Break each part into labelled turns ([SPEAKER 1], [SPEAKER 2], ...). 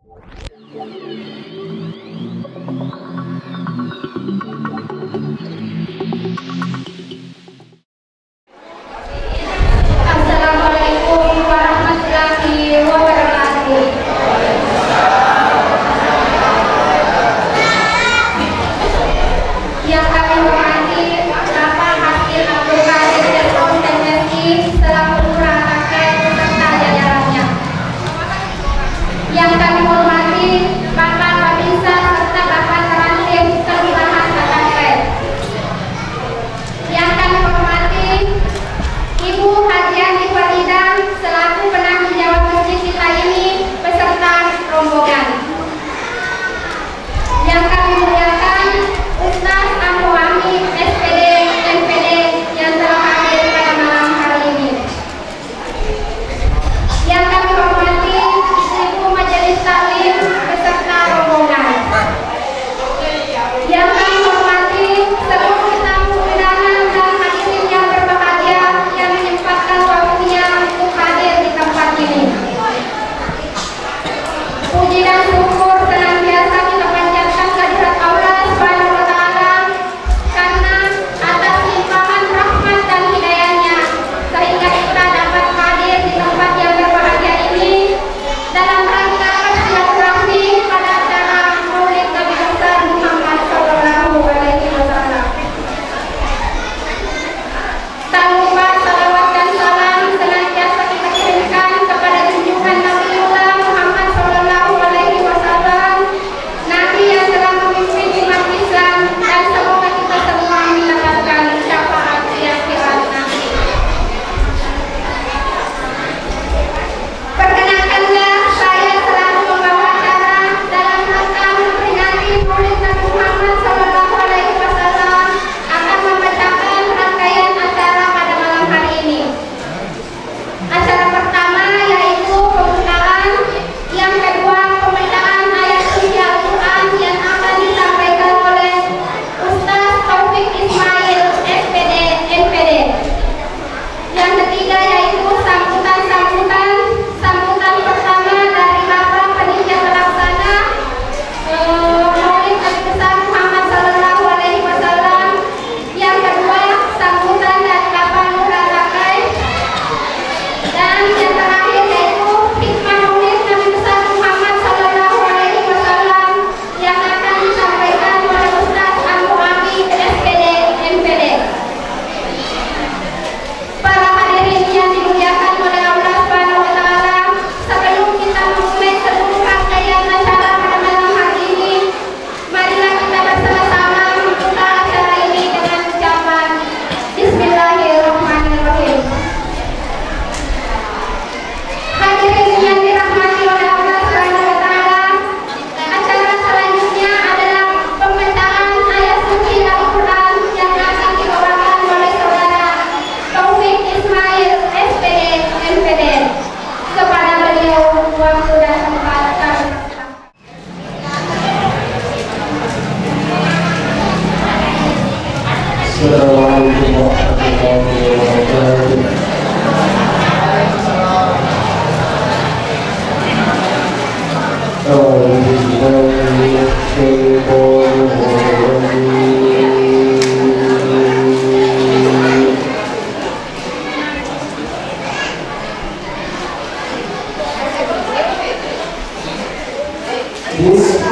[SPEAKER 1] Assalamualaikum warahmatullahi wabarakatuh. Yang kami hormati Bapak Hakim Abdul Qadir Setron MSI selaku Lurah Rakai beserta jajarannya. Yang kami hormati Bapak Babinsa serta Bapak Terantib Kelurahan Rakai. Yang kami hormati Ibu Hajiah Nifalidah selaku penanggung jawab masjid kita ini beserta rombongan. Yang kami muliakan Ustaz Amu Ami SPD MPD yang telah hadir pada malam hari ini. Yang kami hormati Ibu Majelis Taklim beserta rombongan. Yang kami hormati seluruh tamu undangan dan hadirin yang berbahagia yang menyempatkan waktunya untuk hadir di tempat ini. Puji dan syukur senantiasa kita panjatkan kehadirat Allah Subhanahu wa Ta'ala karena atas limpahan rahmat dan hidayahnya sehingga kita dapat hadir di tempat yang berbahagia ini dalam rangka bersilaturahmi pada acara Maulid Nabi besar Muhammad Sallallahu Alaihi Wasallam. Tak lupa salawat dan salam senantiasa kita kirimkan kepada junjungan Nabiullah Muhammad Sallallahu Alaihi Wasallam, Nabi yang telah memimpin umat Islam, dan semoga kita semua mendapatkan syafaat di akhirat nanti. Perkenalkanlah saya selaku membawa acara dalam rangka memperingati Maulid Nabi Muhammad Sallallahu Alaihi Wasallam akan membacakan rangkaian acara pada malam hari ini. Acara pertama yaitu pembukaan, yang kedua pembacaan ayat suci Al-Quran yang akan disampaikan oleh Ustaz Taufik Ismail SPD MPD. Yang ketiga yaitu sambutan pertama dari Bapak Panitia Pelaksana Maulid Nabi besar Muhammad Sallallahu Alaihi Wasallam. Yang kedua sambutan dari Bapak Lurah Rakai. Dan yang terakhir yaitu hikmah Maulid Nabi besar Muhammad Sallallahu Alaihi Wasallam yang akan disampaikan oleh Ustaz Amu Ami SPD MPD. Para hadirin yang dimuliakan oleh Allah Subhanahu wa Ta'ala, sebelum kita memulai seluruh rangkaian acara pada malam hari ini, marilah kita bersama-sama membuka acara ini dengan ucapan Bismillahirrahmanirrahim. Hadirin yang dirahmati oleh Allah Subhanahu wa Ta'ala, acara selanjutnya adalah pembacaan ayat suci Al-Quran yang akan dibawakan oleh saudara Taufik Ismail SPD MPD. Kepada beliau waktu dan tempat kami persilakan.
[SPEAKER 2] Assalamualaikum warahmatullahi wabarakatuh. أعوذ بالله من الشيطان الرجيم. بسم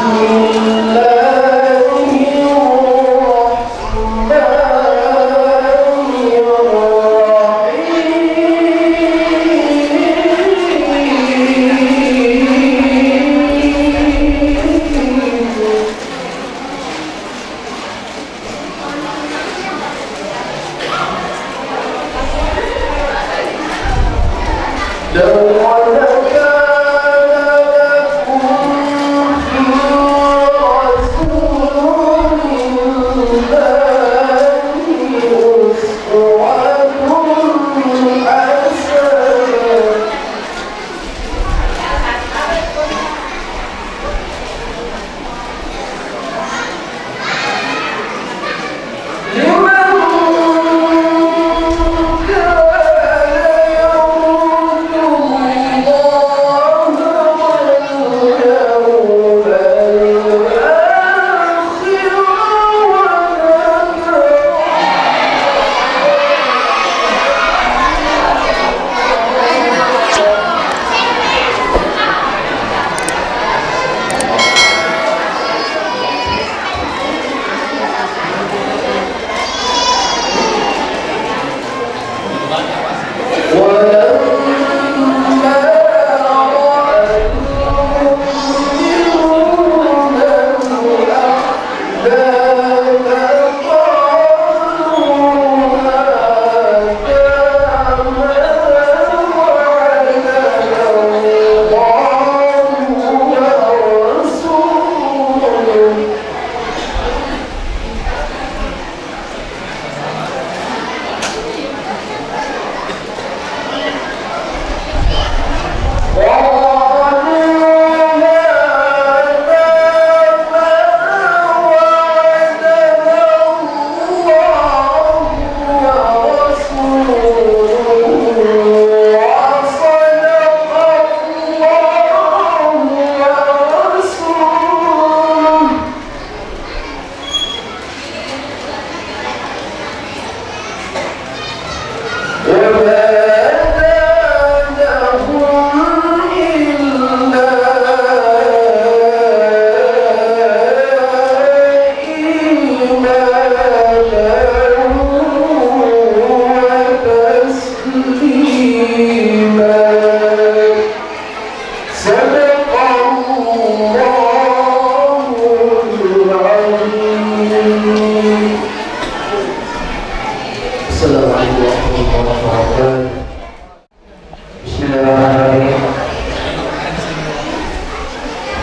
[SPEAKER 2] لمن كان يرجو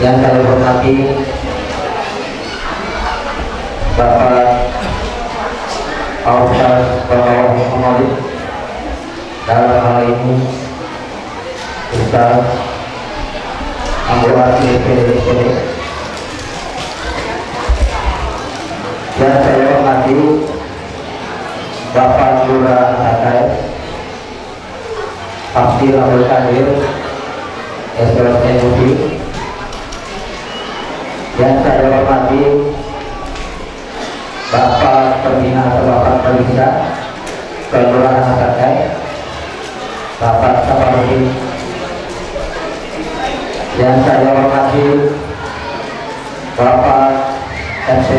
[SPEAKER 3] Yang saya hormati Bapak Ustaz Bapak Muhammad, dalam hal ini Ustaz anggota DPD. Yang saya hormati Bapak Lurah Akai, Abdul Abdul Kadir, SLMUD. Yang saya hormati Bapak Pembina atau Bapak Perisa Kelurahan Akai, Bapak Saparudin. Yang saya hormati Bapak FC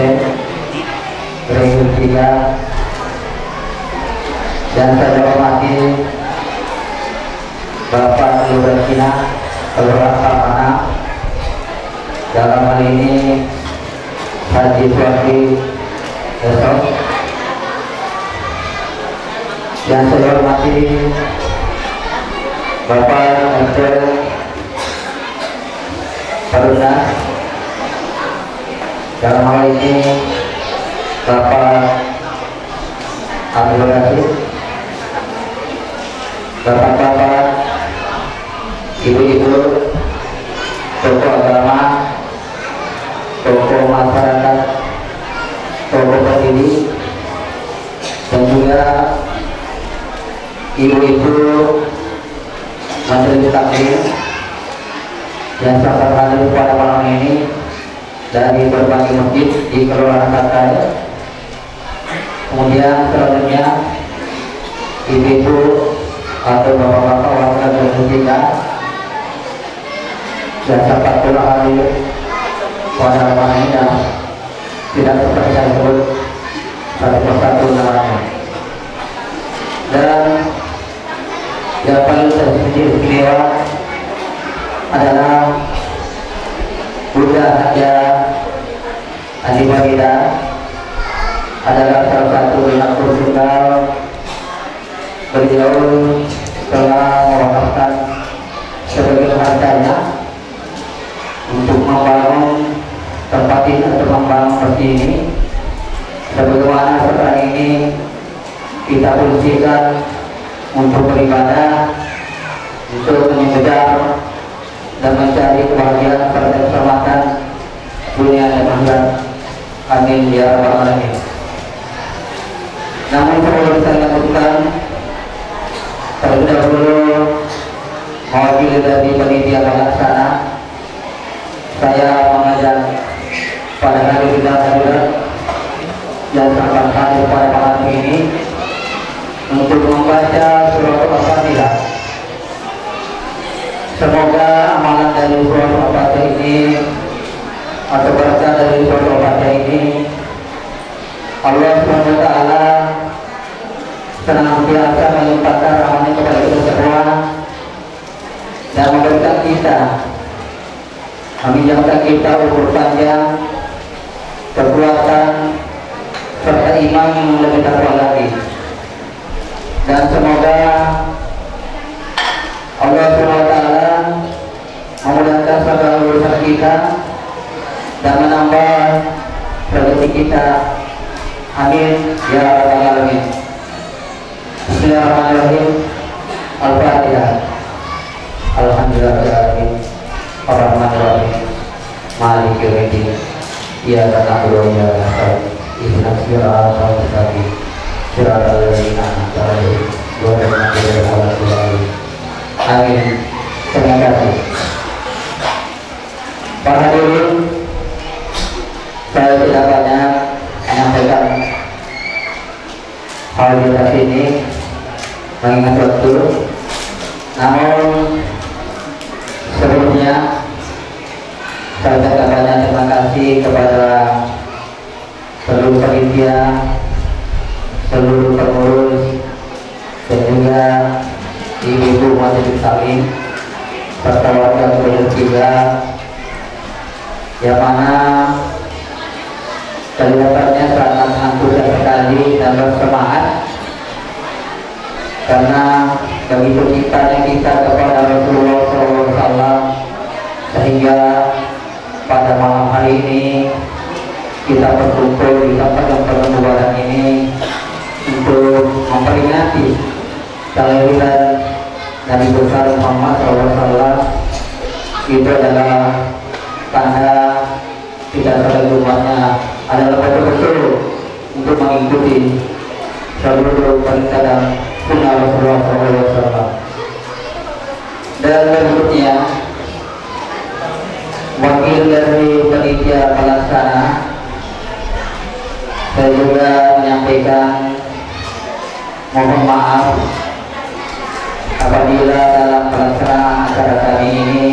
[SPEAKER 3] Region 3. Yang saya hormati Bapak Lurah Cina Kelurahan Kamana, dalam hal ini Haji Suwaki Esok. Yang saya hormati Bapak RT Paruna, dalam hal ini Bapak Abdul Aziz, Bapak-bapak, ibu-ibu, tokoh agama, tokoh masyarakat, tokoh pendidik, dan juga ibu-ibu majelis taklim yang sangat hadir pada malam ini dari berbagai masjid di Kelurahan Akai. Kemudian selanjutnya ibu-ibu atau bapak-bapak warga Indonesia dan sempat pula hadir pada malam ini dan tidak seperti saya sebut satu persatu namanya. Dan yang paling istimewa adalah Bunda Haja Adi Bagida, adalah salah satu anak tunggal. Beliau telah mewakafkan sebagian hartanya untuk membangun tempat ini atau membangun masjid ini, sebagaimana sekarang ini kita fungsikan untuk beribadah, untuk mengejar dan mencari kebahagiaan serta keselamatan dunia dan akhirat. Amin ya rabbal alamin. Namun sebelum saya lanjutkan, terlebih dahulu mewakili dari panitia pelaksana, saya mengajak pada hari kita hadirat dan sahabat hadir pada malam ini untuk membaca surah Al-Fatihah. Semoga amalan dari surah Al-Fatihah ini atau berkah dari surah Al-Fatihah ini Allah SWT senantiasa melimpahkan rahmatnya kepada kita semua dan memberikan kita, menginjamkan kita umur panjang, kekuatan serta iman yang lebih takwa lagi. Dan semoga Allah SWT memudahkan segala urusan kita dan menambah rezeki kita. Amin ya rabbal alamin. Bismillahirrahmanirrahim. Al-Fatihah. Alhamdulillahirrahmanirrahim. Ar-Rahmanirrahim. Maliki yaumiddin. Iyyaka na'budu wa iyyaka nasta'in. Ihdinas siratal mustaqim. Siratal ladzina an'amta 'alaihim ghairil maghdubi 'alaihim waladdallin. Amin. Terima kasih. Para hadirin, saya tidak banyak menyampaikan hal di sini mengingat waktu. Namun sebelumnya saya ucapkan banyak terima kasih kepada seluruh panitia, seluruh pengurus, dan juga ibu-ibu majelis taklim serta warga Kelurahan 3 yang mana kelihatannya sangat antusias sekali dan bersemangat karena begitu cintanya kita kepada Rasulullah SAW sehingga Nabi besar Muhammad SAW itu adalah tanda kita sebagai umatnya adalah betul-betul untuk mengikuti seluruh perintah dan sunnah Rasulullah SAW. Dan berikutnya wakil dari panitia pelaksana, saya juga menyampaikan mohon maaf apabila dalam pelaksanaan acara kami ini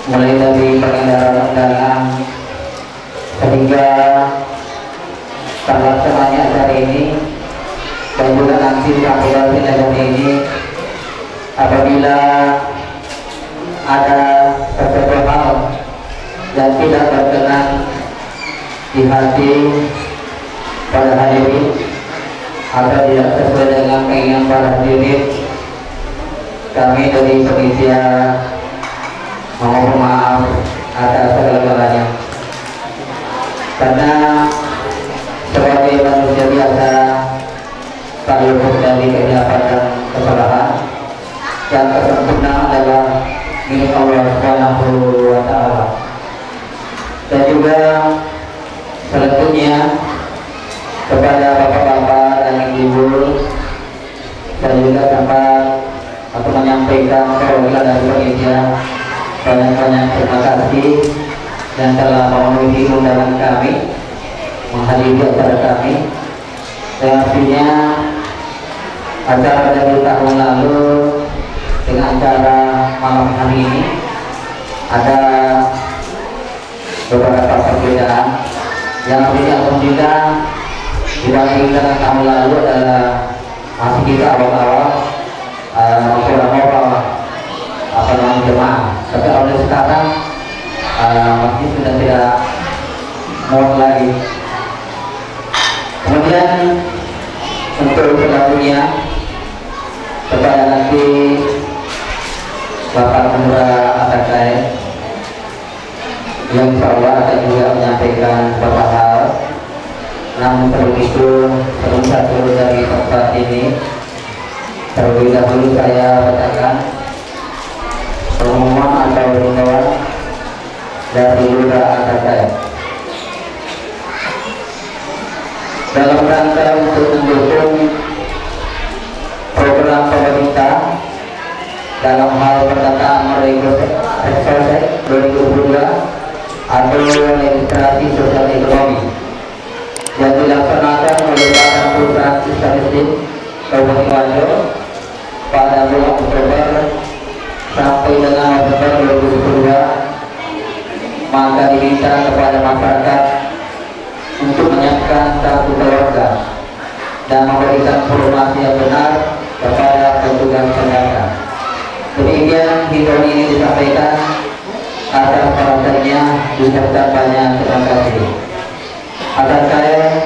[SPEAKER 3] mulai dari pengendara undangan sehingga terlaksananya acara ini dan juga nanti sampai acara ini apabila ada sesuatu hal yang tidak berkenan di hati pada hadirin atau tidak sesuai dengan keinginan para hadirin, kami dari panitia mohon maaf atas segala-galanya. Karena sebagai manusia biasa tak luput dari kehilafan dan kesalahan, yang kesempurnaan adalah milik Allah Subhanahu wa Ta'ala. Dan juga selanjutnya kepada bapak-bapak dan ibu, saya juga sempat aku menyampaikan perwakilan dari panitia banyak-banyak terima kasih yang telah memenuhi undangan kami menghadiri acara kami. Dan artinya acara dari tahun lalu dengan acara malam hari ini ada beberapa perbedaan yang artinya alhamdulillah dibandingkan tahun lalu adalah masih kita awal-awal moral apa namanya jemaah, tapi oleh sekarang masih sudah tidak muat lagi. Kemudian untuk selanjutnya kepada nanti Bapak Pemuda Atakai yang insya Allah akan juga menyampaikan beberapa hal. Namun sebelum itu, sebelum saya turun dari tempat ini, terlebih dahulu saya bacakan pengumuman atau himbauan dari Lurah Atakai. Dalam rangka untuk mendukung program pemerintah dalam hal pendataan Merekrut 2022 atau registrasi sosial ekonomi yang dilaksanakan oleh Badan Pusat Statistik Kabupaten Wajo pada bulan Oktober sampai dengan November 2022, maka diminta kepada masyarakat untuk menyiapkan kartu keluarga dan memberikan informasi yang benar kepada petugas pendata. Demikian himbauan ini disampaikan atas perhatiannya diucapkan banyak terima kasih. Atas saya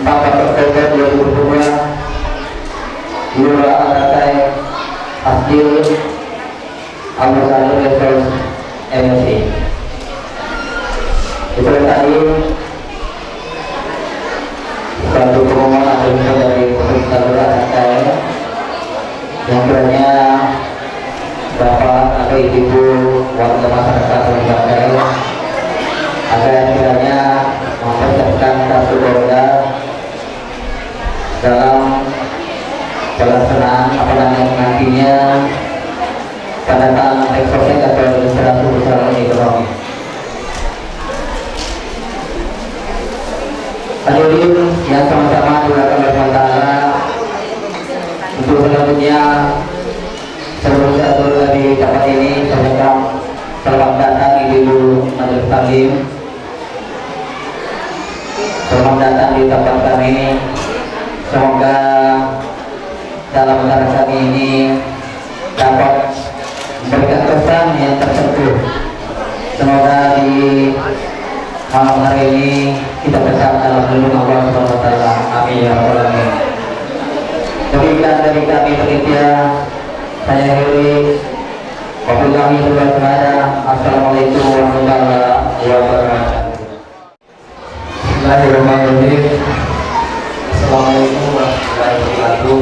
[SPEAKER 3] 4 Oktober 2022 Lurah Atakai Asdil Abu Salur Resource MSC. Itu tadi satu pengumuman atau dari pemerintah Lurah Atakai yang kiranya Bapak atau Ibu warga masyarakat Atakai agar kiranya mempersiapkan kartu keluarga dalam pelaksanaan apa namanya nantinya pendataan rekrutmen atau registrasi sosial ekonomi. Hadirin yang sama-sama dilakukan oleh Ta'ala, untuk selanjutnya sebelum saya turun dari tempat ini, saya ucapkan selamat datang Ibu Majelis Taklim. Selamat datang di tempat kami. Semoga dalam acara kami ini dapat memberikan kesan yang tersentuh. Semoga di malam hari ini kita bersama dalam lindungan Allah Subhanahu wa Ta'ala. Amin ya rabbal alamin. Demikian dari kami panitia, saya akhiri. Wabillahi taufiq wal hidayah. Assalamualaikum warahmatullahi wabarakatuh.
[SPEAKER 2] Bismillahirrahmanirrahim. Assalamualaikum warahmatullahi wabarakatuh.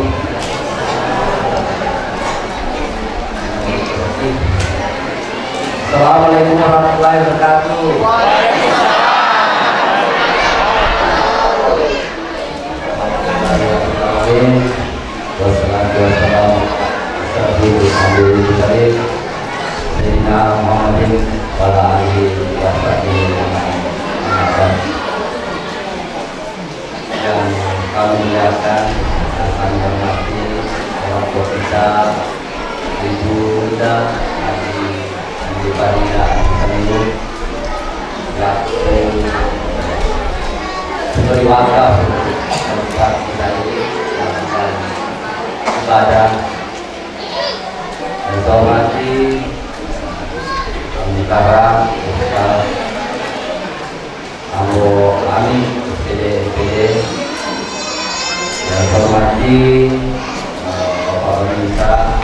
[SPEAKER 3] Assalamualaikum warahmatullahi wabarakatuh. Wassalatu wassalamu yang kami muliakan dan kami hormati orang tua kita, Ibu Ida, Adi Farida, Adi yang diberi wakaf tempat kita ini melakukan ibadah. Dan saya hormati sekarang Ustaz Ambo Amin SPD, dan saya hormati Bapak Pemirsa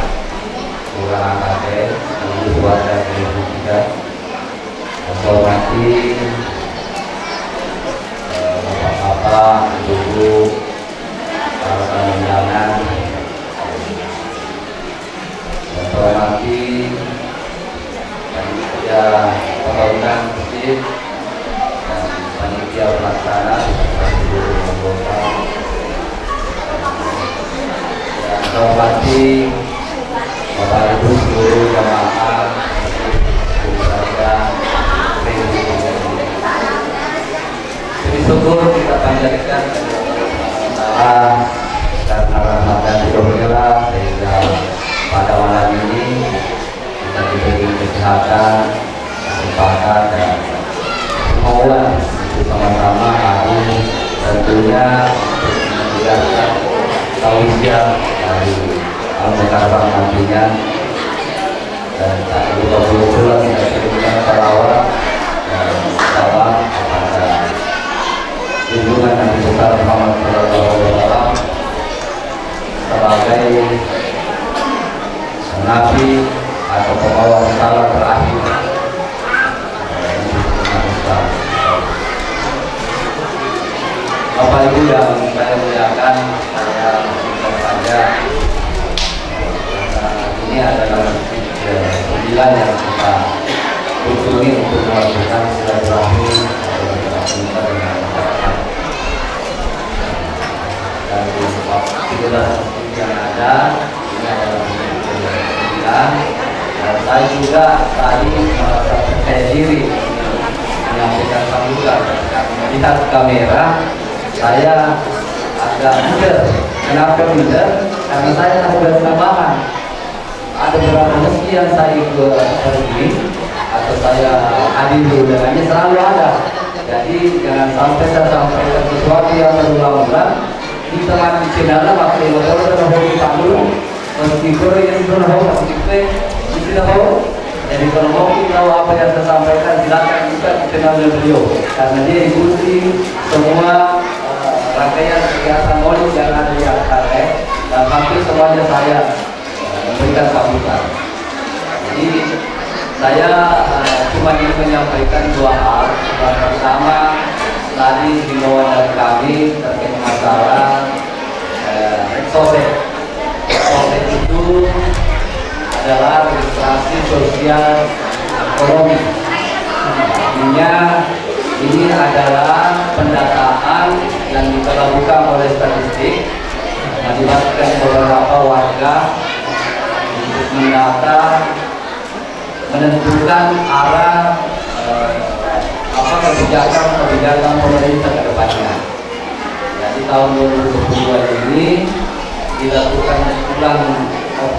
[SPEAKER 3] Kelurahan Katen dan keluarga kita. Saya hormati Bapak-bapak, ibu-ibu, para tamu undangan. Saya hormati panitia pembangunan masjid dan panitia pelaksana seluruh anggota. Dan saya hormati Bapak Ibu seluruh jamaah keluarga. Jadi syukur kita panjatkan karena rahmat dan ridho-Nya sehingga pada malam ini kita diberi kesehatan, kesempatan dan kemauan untuk sama-sama hadir tentunya menjalankan tausiah dari Al-Mukarram nantinya. Dan tak lupa pula kita kirimkan salawat dan salam kepada junjungan Nabi besar Muhammad SAW sebagai Nabi atau pembawa risalah terakhir. Bapak Ibu yang saya muliakan, saya singkat saja. Ini adalah sembilan yang kita kunjungi untuk melakukan silaturahmi dengan masyarakat. Dan yang ada ini adalah sembilan. Dan saya juga tadi merasa percaya diri menyampaikan sambutan. Melihat kamera, saya agak minder. Kenapa minder? Karena saya sudah tambahan. Ada beberapa meski yang saya ikut pergi atau saya hadir undangannya selalu ada. Jadi jangan sampai saya sampaikan sesuatu yang berulang-ulang di tengah channel waktu itu sudah mau dipanggil meskipun yang sudah mau meskipun tidak mau. Jadi kalau mau tahu apa yang saya sampaikan silakan buka channelnya beliau karena dia ikuti semua rangkaian kegiatan Maulid yang ada di atas dan hampir semuanya saya memberikan sambutan. Jadi saya cuma ingin menyampaikan dua hal. Yang pertama tadi himbauan dari kami terkait masalah Reksosek. Reksosek itu adalah registrasi sosial ekonomi. Artinya ini adalah pendataan yang dilakukan oleh statistik melibatkan beberapa warga untuk mendata menentukan arah kebijakan pemerintah ke depannya. Jadi tahun 2022 ini dilakukan bulan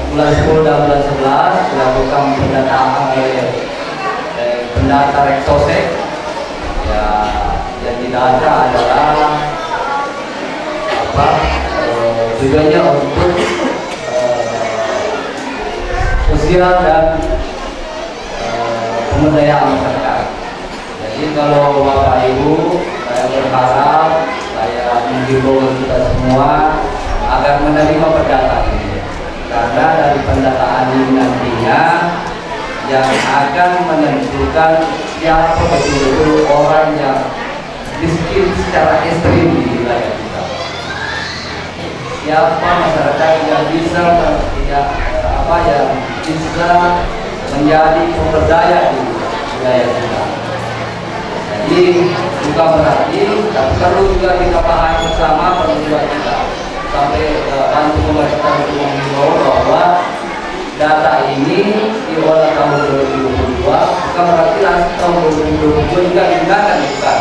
[SPEAKER 3] 10 dan bulan 11 dilakukan pendataan oleh pendata Reksosek. Ya, yang didata adalah tujuannya untuk sosial dan pemberdayaan masyarakat. Jadi kalau Bapak Ibu, saya berharap, saya menghimbau kita semua agar menerima pendataan ini, karena dari pendataan ini nantinya yang akan menentukan siapa betul-betul orang yang miskin secara ekstrim di wilayah kita. Siapa masyarakat yang bisa yang bisa menjadi pemberdaya di wilayah kita. Jadi bukan berarti, tapi perlu juga kita pahami bersama, perlu juga kita sampai bantu pemerintah untuk menghimbau bahwa data ini diolah tahun 2022, bukan berarti langsung tahun 2022 juga digunakan, bukan.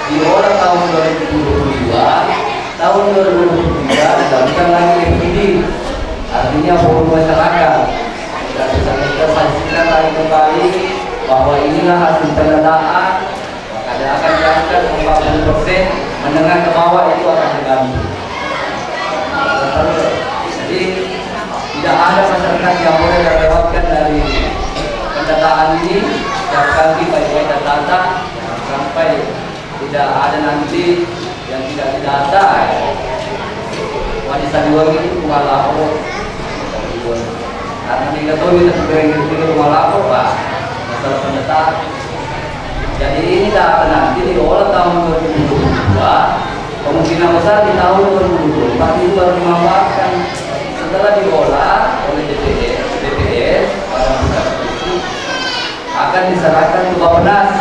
[SPEAKER 3] Diolah tahun 2022, tahun 2023 dilakukan lagi FPD, artinya forum masyarakat. Dan kita saksikan lagi kembali bahwa inilah hasil pendataan, maka dia akan diangkat 40%, menengah ke bawah itu akan terganggu. Jadi tidak ada masyarakat yang boleh terlewatkan dari pendataan ini. Setiap kali baik-baik data sampai tidak ada nanti yang tidak didata. Wajib diwangi itu cuma lapor. Karena kita tahu kita sudah itu cuma lapor, Pak. Masalah pendataan. Jadi ini data nanti diolah tahun 2022. Kemungkinan besar di tahun 2024 itu baru dimanfaatkan. Setelah diolah oleh DPR pada bulan itu akan diserahkan ke Bappenas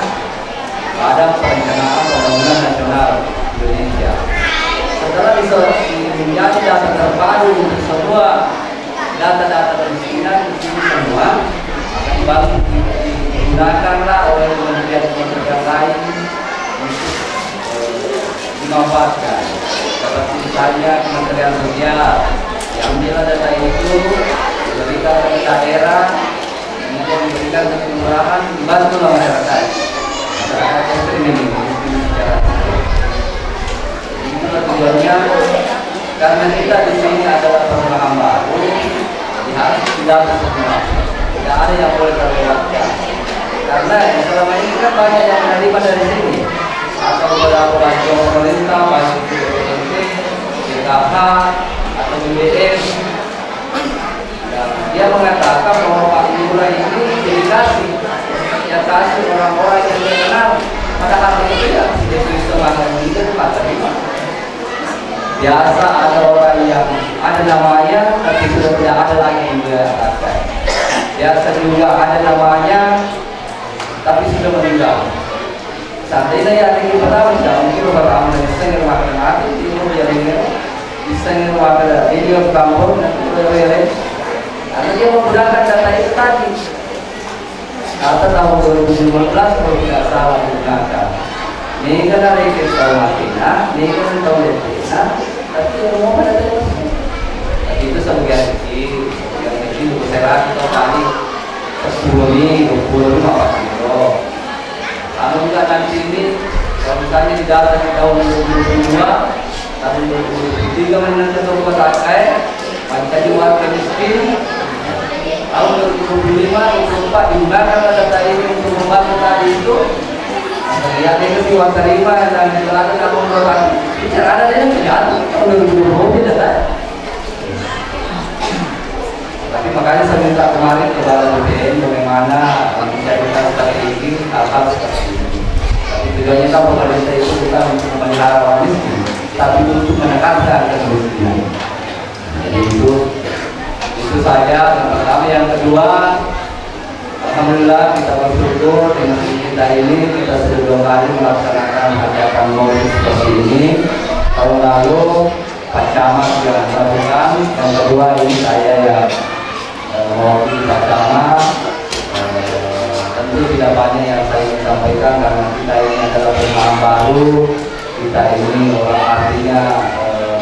[SPEAKER 3] pada perencanaan pembangunan nasional Indonesia. Setelah menjadi data terpadu untuk semua data-data kemiskinan di sini semua, baru digunakanlah oleh kementerian-kementerian lain dimanfaatkan. Seperti misalnya Kementerian Sosial yang ambil data itu diberikan ke daerah, kemudian diberikan ke kelurahan, dibantu oleh masyarakat ekstrim ini secara itulah tujuannya. Karena kita di sini adalah perkembangan baru, jadi harus didata semua, tidak ada yang boleh terlewatkan. Karena selama ini kan banyak yang menerima dari sini atau beberapa bantuan pemerintah, baik itu BPNT, BKH atau BBM. Dan dia mengatakan bahwa Pak Lurah ini dedikasi, ya kasih orang-orang yang dia kenal. Padahal itu ya tidak bisa makan itu Pak terima. Biasa ada orang yang ada namanya tapi sudah tidak ada lagi yang dia katakan. Biasa juga ada namanya tapi sudah meninggal. Saat ini yang ingin pertama tidak mungkin pertama bisa ngirwakan hati itu dia ingin bisa ngirwakan video kampung dan berwere karena dia menggunakan data itu tadi data tahun 2015 kalau tidak salah digunakan. Ini kan ada yang kita matina, ini kan tahun Detina, tapi yang mau pada terus. Tapi itu sebagian kecil besar atau kali 10 nih, 20 apa kilo. Lalu juga nanti ini, kalau misalnya di data di tahun 2022, tahun 2023 menanti untuk pakai, menjadi warga miskin. Tahun 2025, 2024 digunakan data ini untuk membantu tadi itu. Lihat itu di warga 5 dan di selatan kampung Rokan. Bicara ada yang terjatuh tahun 2020 data. Tapi makanya saya minta kemarin kepada BPN bagaimana menjadikan strategi hal-hal seperti ini. Tapi tujuannya tahu pemerintah itu bukan untuk memelihara orang miskin, tapi untuk menekankan kemiskinan. Jadi itu saja yang pertama. Yang kedua, alhamdulillah kita bersyukur dengan kita ini kita sudah 2 kali melaksanakan hajatan maulid seperti ini. Tahun lalu Pak Camat yang melakukan, yang kedua ini saya yang mewakili Pak Camat. Tentu tidak banyak yang saya ingin sampaikan karena kita ini adalah perumahan baru. Kita ini orang artinya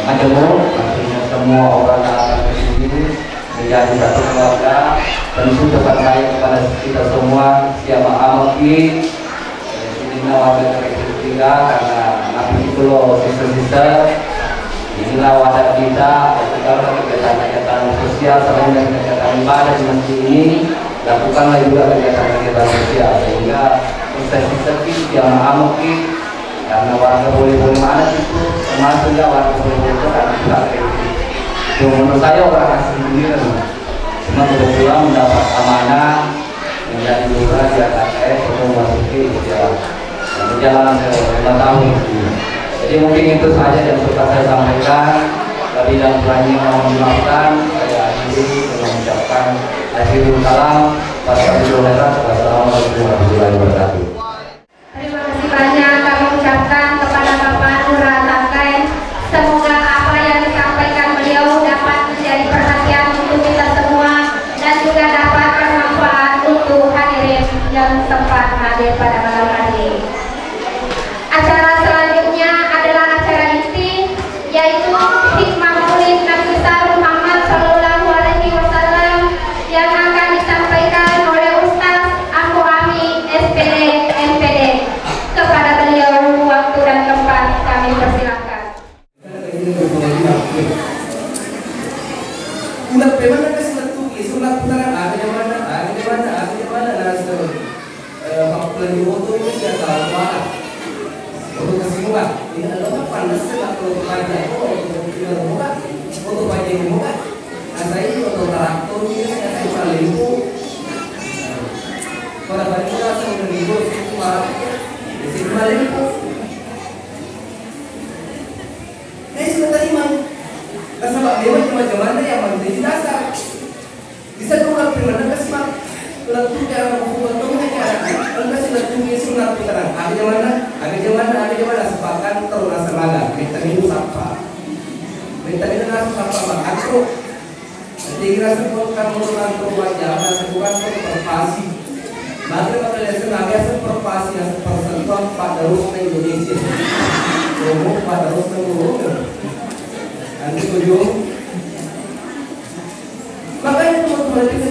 [SPEAKER 3] majemuk, artinya semua orang datang ke sini menjadi satu keluarga. Tentu pesan saya kepada kita semua siapa amaki ini warga ketiga karena nabi itu loh sisa-sisa inilah wadah kita lakukan kegiatan-kegiatan sosial selain dari kegiatan ibadah di masjid ini, lakukanlah juga kegiatan-kegiatan sosial sehingga sisa-sisa siapa amaki karena warga boleh-boleh mana itu termasuk juga warga boleh-boleh karena juga itu menurut saya orang asing sendiri cuma kebetulan mendapat amanah menjadi lurah di AKS untuk memasuki berjalan ke 5 tahun. Jadi mungkin itu saja yang sudah saya sampaikan. Lebih dan kurangnya mohon dimaafkan. Saya diri dengan mengucapkan akhirul kalam. Wassalamualaikum warahmatullahi wabarakatuh.
[SPEAKER 1] Terima kasih banyak kami ucapkan kepada Bapak Lurah Tangkai. Semoga apa yang disampaikan beliau dapat menjadi perhatian untuk kita semua dan juga dapat bermanfaat untuk hadirin yang sempat hadir pada malam hari ini. Acara selanjutnya adalah acara inti, yaitu hikmah maulid Nabi besar Muhammad Sallallahu Alaihi Wasallam yang akan disampaikan oleh Ustaz Abu Ami SPD MPD. Kepada beliau waktu dan tempat kami persilakan.
[SPEAKER 4] Ulat bagaimana surat tulis, surat putaran ada mana, nah sudah kalau pelajari foto ini sudah tahu apa. Untuk kesimpulan, ini adalah panas sebab kalau baca untuk muka, untuk baca di muka. Nah saya untuk traktor ini saya paling limpu. Pada hari ini saya sudah limpu, saya limpu. Sudah tadi mang, sebab dewan macam mana yang menjadi dasar. Bisa tulang pribadi kasih mang, letup cara membuat tulang kasih letupnya sunat putaran. Ada mana sepakan terus semaga. Kita ini siapa? Kita ini nasi siapa bang? Aku. Jadi kira sebutkan murutan wajah, sebutkan perpasi. Maka pada lesson biasa perpasi yang persentuhan pada rusna Indonesia. Ngomong pada rusna ngomong. Nanti ujung. Makanya teman-teman kita